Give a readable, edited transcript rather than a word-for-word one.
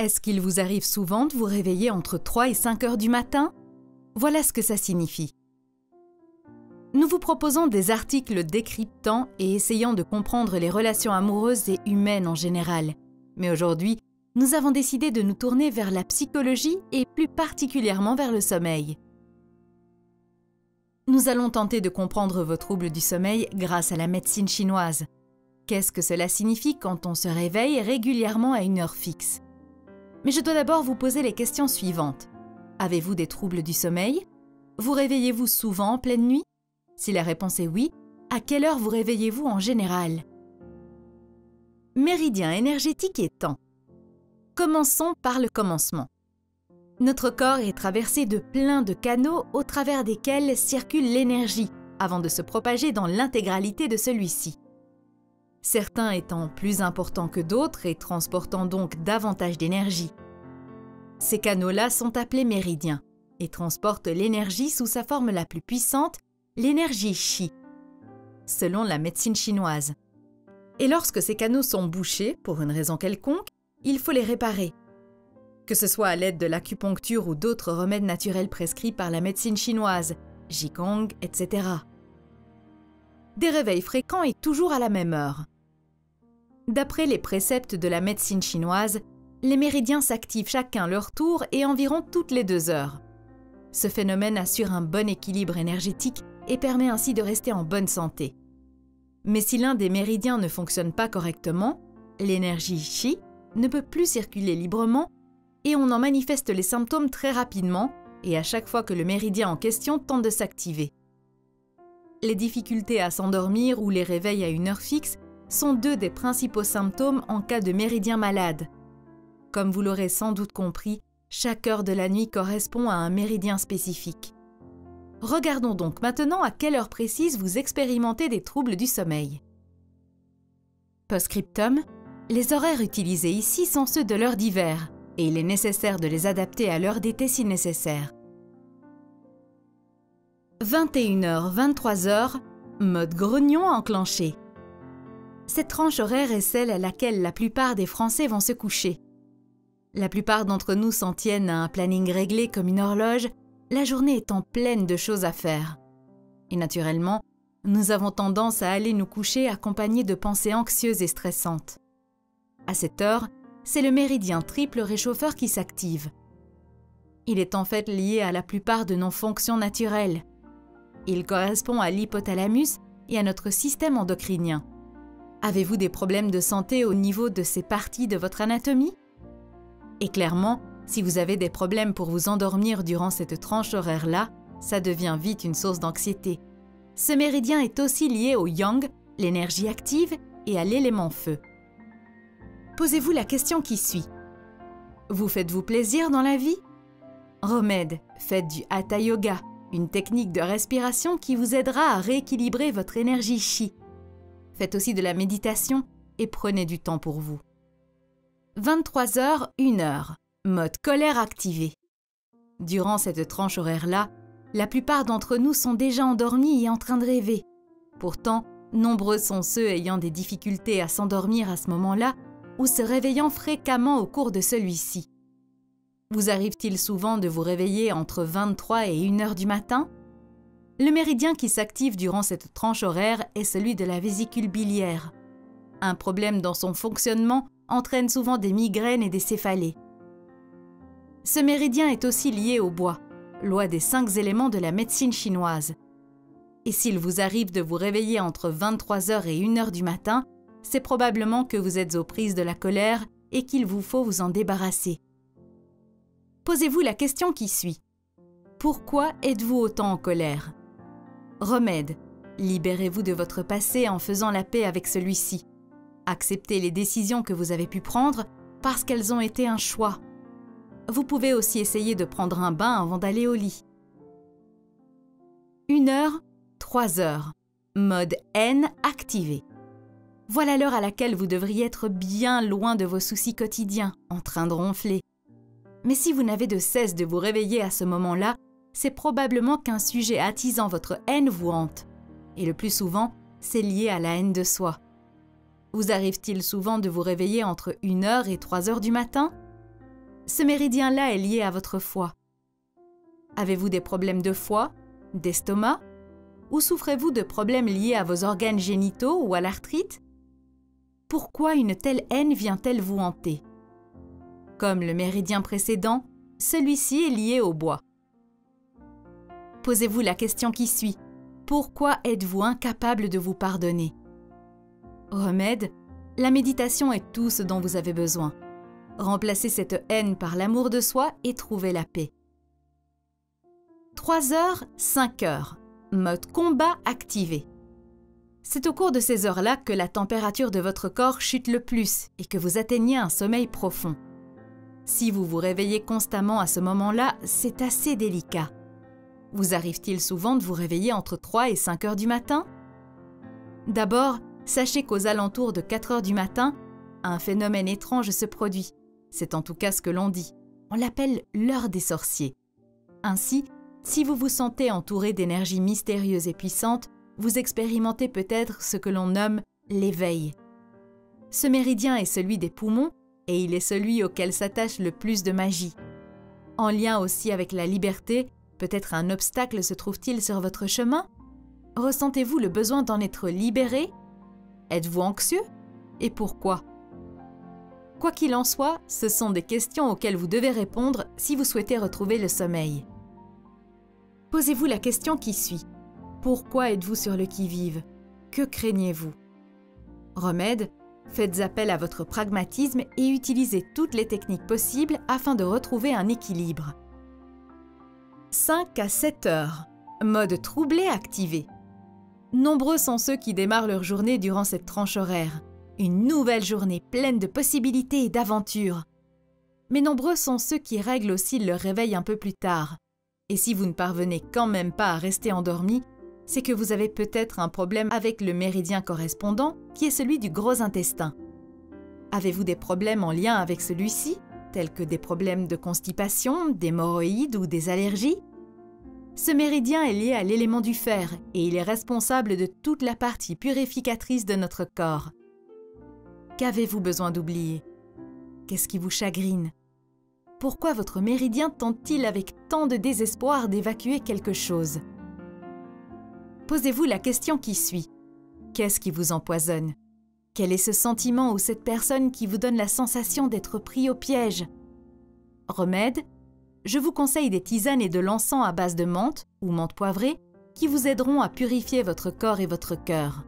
Est-ce qu'il vous arrive souvent de vous réveiller entre 3 et 5 heures du matin? Voilà ce que ça signifie. Nous vous proposons des articles décryptant et essayant de comprendre les relations amoureuses et humaines en général. Mais aujourd'hui, nous avons décidé de nous tourner vers la psychologie et plus particulièrement vers le sommeil. Nous allons tenter de comprendre vos troubles du sommeil grâce à la médecine chinoise. Qu'est-ce que cela signifie quand on se réveille régulièrement à une heure fixe? Mais je dois d'abord vous poser les questions suivantes. Avez-vous des troubles du sommeil? Vous réveillez-vous souvent en pleine nuit? Si la réponse est oui, à quelle heure vous réveillez-vous en général? Méridien énergétique et temps. Commençons par le commencement. Notre corps est traversé de plein de canaux au travers desquels circule l'énergie avant de se propager dans l'intégralité de celui-ci. Certains étant plus importants que d'autres et transportant donc davantage d'énergie. Ces canaux-là sont appelés méridiens et transportent l'énergie sous sa forme la plus puissante, l'énergie Qi, selon la médecine chinoise. Et lorsque ces canaux sont bouchés, pour une raison quelconque, il faut les réparer. Que ce soit à l'aide de l'acupuncture ou d'autres remèdes naturels prescrits par la médecine chinoise, Qigong, etc. Des réveils fréquents et toujours à la même heure. D'après les préceptes de la médecine chinoise, les méridiens s'activent chacun leur tour et environ toutes les 2 heures. Ce phénomène assure un bon équilibre énergétique et permet ainsi de rester en bonne santé. Mais si l'un des méridiens ne fonctionne pas correctement, l'énergie Qi ne peut plus circuler librement et on en manifeste les symptômes très rapidement et à chaque fois que le méridien en question tente de s'activer. Les difficultés à s'endormir ou les réveils à une heure fixe sont 2 des principaux symptômes en cas de méridien malade. Comme vous l'aurez sans doute compris, chaque heure de la nuit correspond à un méridien spécifique. Regardons donc maintenant à quelle heure précise vous expérimentez des troubles du sommeil. Post-scriptum, les horaires utilisés ici sont ceux de l'heure d'hiver et il est nécessaire de les adapter à l'heure d'été si nécessaire. 21h-23h, mode grognon enclenché. Cette tranche horaire est celle à laquelle la plupart des Français vont se coucher. La plupart d'entre nous s'en tiennent à un planning réglé comme une horloge, la journée étant pleine de choses à faire. Et naturellement, nous avons tendance à aller nous coucher accompagnés de pensées anxieuses et stressantes. À cette heure, c'est le méridien triple réchauffeur qui s'active. Il est en fait lié à la plupart de nos fonctions naturelles. Il correspond à l'hypothalamus et à notre système endocrinien. Avez-vous des problèmes de santé au niveau de ces parties de votre anatomie? Et clairement, si vous avez des problèmes pour vous endormir durant cette tranche horaire-là, ça devient vite une source d'anxiété. Ce méridien est aussi lié au yang, l'énergie active, et à l'élément feu. Posez-vous la question qui suit. Vous faites-vous plaisir dans la vie? Remède, faites du Hatha Yoga, une technique de respiration qui vous aidera à rééquilibrer votre énergie Qi. Faites aussi de la méditation et prenez du temps pour vous. 23h, 1h, mode colère activé. Durant cette tranche horaire-là, la plupart d'entre nous sont déjà endormis et en train de rêver. Pourtant, nombreux sont ceux ayant des difficultés à s'endormir à ce moment-là ou se réveillant fréquemment au cours de celui-ci. Vous arrive-t-il souvent de vous réveiller entre 23 et 1h du matin? Le méridien qui s'active durant cette tranche horaire est celui de la vésicule biliaire. Un problème dans son fonctionnement entraîne souvent des migraines et des céphalées. Ce méridien est aussi lié au bois, loi des 5 éléments de la médecine chinoise. Et s'il vous arrive de vous réveiller entre 23h et 1h du matin, c'est probablement que vous êtes aux prises de la colère et qu'il vous faut vous en débarrasser. Posez-vous la question qui suit. Pourquoi êtes-vous autant en colère? Remède, libérez-vous de votre passé en faisant la paix avec celui-ci. Acceptez les décisions que vous avez pu prendre parce qu'elles ont été un choix. Vous pouvez aussi essayer de prendre un bain avant d'aller au lit. 1h, 3h, mode haine activé. Voilà l'heure à laquelle vous devriez être bien loin de vos soucis quotidiens, en train de ronfler. Mais si vous n'avez de cesse de vous réveiller à ce moment-là, c'est probablement qu'un sujet attisant votre haine vous hante. Et le plus souvent, c'est lié à la haine de soi. Vous arrive-t-il souvent de vous réveiller entre 1h et 3h du matin? Ce méridien-là est lié à votre foie. Avez-vous des problèmes de foie, d'estomac, ou souffrez-vous de problèmes liés à vos organes génitaux ou à l'arthrite? Pourquoi une telle haine vient-elle vous hanter? Comme le méridien précédent, celui-ci est lié au bois. Posez-vous la question qui suit. Pourquoi êtes-vous incapable de vous pardonner? Remède, la méditation est tout ce dont vous avez besoin. Remplacez cette haine par l'amour de soi et trouvez la paix. 3 heures, 5 heures. Mode combat activé. C'est au cours de ces heures-là que la température de votre corps chute le plus et que vous atteignez un sommeil profond. Si vous vous réveillez constamment à ce moment-là, c'est assez délicat. Vous arrive-t-il souvent de vous réveiller entre 3 et 5 heures du matin? D'abord, sachez qu'aux alentours de 4 heures du matin, un phénomène étrange se produit. C'est en tout cas ce que l'on dit. On l'appelle l'heure des sorciers. Ainsi, si vous vous sentez entouré d'énergie mystérieuse et puissante, vous expérimentez peut-être ce que l'on nomme l'éveil. Ce méridien est celui des poumons et il est celui auquel s'attache le plus de magie. En lien aussi avec la liberté, peut-être un obstacle se trouve-t-il sur votre chemin? Ressentez-vous le besoin d'en être libéré? Êtes-vous anxieux? Et pourquoi? Quoi qu'il en soit, ce sont des questions auxquelles vous devez répondre si vous souhaitez retrouver le sommeil. Posez-vous la question qui suit. Pourquoi êtes-vous sur le qui-vive? Que craignez-vous? Remède, faites appel à votre pragmatisme et utilisez toutes les techniques possibles afin de retrouver un équilibre. 5 à 7 heures. Mode troublé activé. Nombreux sont ceux qui démarrent leur journée durant cette tranche horaire. Une nouvelle journée pleine de possibilités et d'aventures. Mais nombreux sont ceux qui règlent aussi leur réveil un peu plus tard. Et si vous ne parvenez quand même pas à rester endormi, c'est que vous avez peut-être un problème avec le méridien correspondant, qui est celui du gros intestin. Avez-vous des problèmes en lien avec celui-ci, tels que des problèmes de constipation, d'hémorroïdes ou des allergies? Ce méridien est lié à l'élément du fer et il est responsable de toute la partie purificatrice de notre corps. Qu'avez-vous besoin d'oublier? Qu'est-ce qui vous chagrine? Pourquoi votre méridien tente-t-il avec tant de désespoir d'évacuer quelque chose? Posez-vous la question qui suit. Qu'est-ce qui vous empoisonne? Quel est ce sentiment ou cette personne qui vous donne la sensation d'être pris au piège? Remède, je vous conseille des tisanes et de l'encens à base de menthe ou menthe poivrée qui vous aideront à purifier votre corps et votre cœur.